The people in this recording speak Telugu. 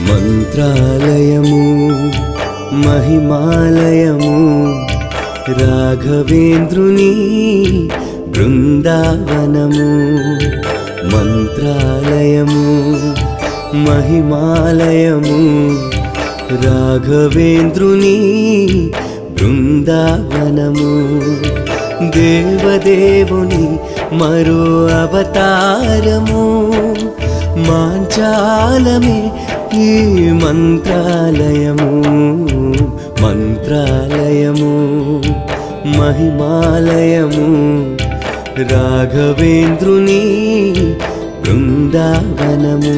మంత్రాలయము మహిమాలయము రాఘవేంద్రుని బృందావనము. మంత్రాలయము మహిమాలయము రాఘవేంద్రుని బృందావనము. దేవదేవుని మరో అవతారము మాంచాలమే ఈ మంత్రాలయము. మంత్రాలయము మహిమాలయము రాఘవేంద్రుని బృందావనము.